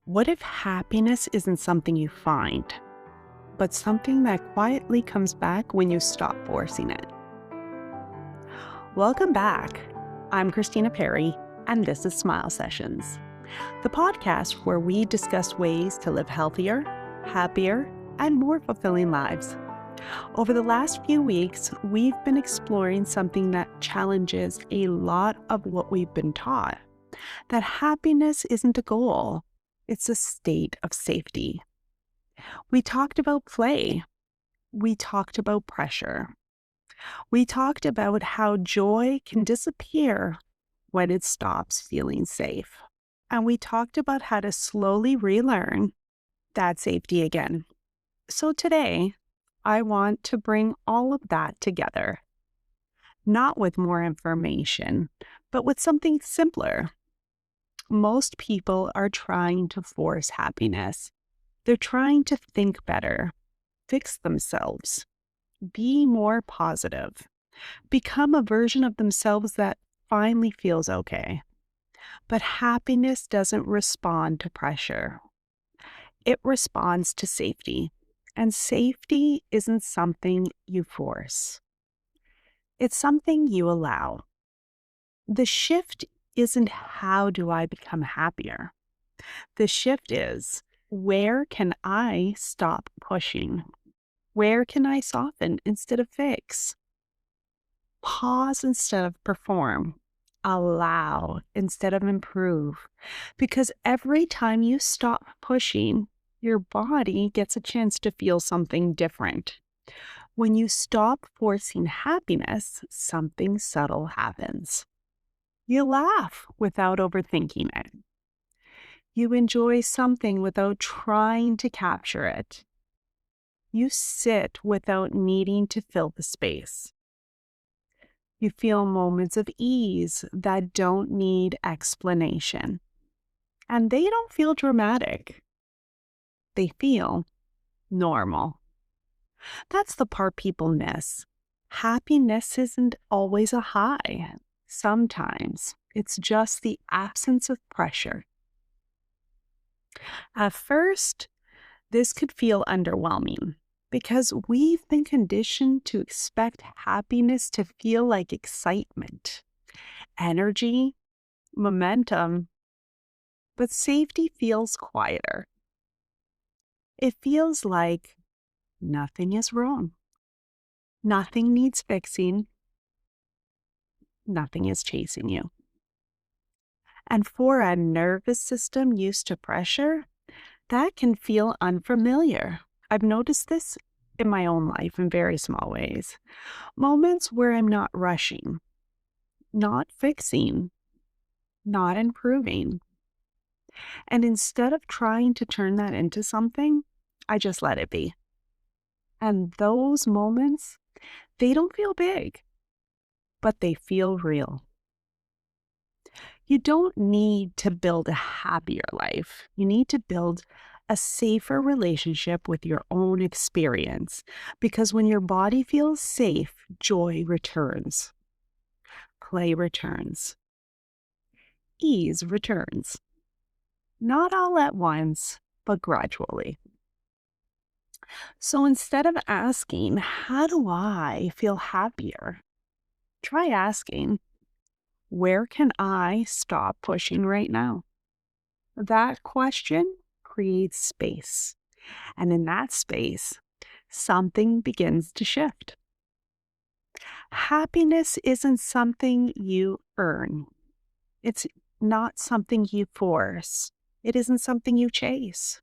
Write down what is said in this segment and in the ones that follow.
What if happiness isn't something you find, but something that quietly comes back when you stop forcing it? Welcome back. I'm Cristina Perri, and this is Smile Sessions, the podcast where we discuss ways to live healthier, happier, and more fulfilling lives. Over the last few weeks, we've been exploring something that challenges a lot of what we've been taught, that happiness isn't a goal. It's a state of safety. We talked about play. We talked about pressure. We talked about how joy can disappear when it stops feeling safe. And we talked about how to slowly relearn that safety again. So today, I want to bring all of that together, not with more information, but with something simpler. Most people are trying to force happiness. They're trying to think better, fix themselves, be more positive, become a version of themselves that finally feels okay. But happiness doesn't respond to pressure. It responds to safety. And safety isn't something you force. It's something you allow. The shift isn't how do I become happier? The shift is, where can I stop pushing? Where can I soften instead of fix? Pause instead of perform. Allow instead of improve. Because every time you stop pushing, your body gets a chance to feel something different. When you stop forcing happiness, something subtle happens. You laugh without overthinking it. You enjoy something without trying to capture it. You sit without needing to fill the space. You feel moments of ease that don't need explanation. And they don't feel dramatic. They feel normal. That's the part people miss. Happiness isn't always a high. Sometimes it's just the absence of pressure. At first, this could feel underwhelming because we've been conditioned to expect happiness to feel like excitement, energy, momentum, but safety feels quieter. It feels like nothing is wrong. Nothing needs fixing. Nothing is chasing you. And for a nervous system used to pressure, that can feel unfamiliar. I've noticed this in my own life in very small ways. Moments where I'm not rushing, not fixing, not improving. And instead of trying to turn that into something, I just let it be. And those moments, they don't feel big, but they feel real. You don't need to build a happier life. You need to build a safer relationship with your own experience, because when your body feels safe, joy returns, play returns, ease returns. Not all at once, but gradually. So instead of asking, how do I feel happier? Try asking, where can I stop pushing right now? That question creates space. And in that space, something begins to shift. Happiness isn't something you earn. It's not something you force. It isn't something you chase.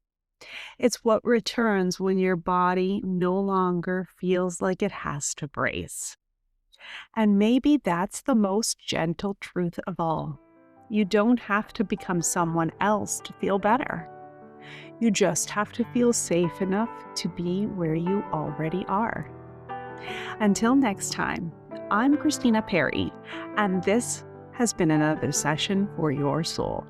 It's what returns when your body no longer feels like it has to brace. And maybe that's the most gentle truth of all. You don't have to become someone else to feel better. You just have to feel safe enough to be where you already are. Until next time, I'm Cristina Perri, and this has been another session for your soul.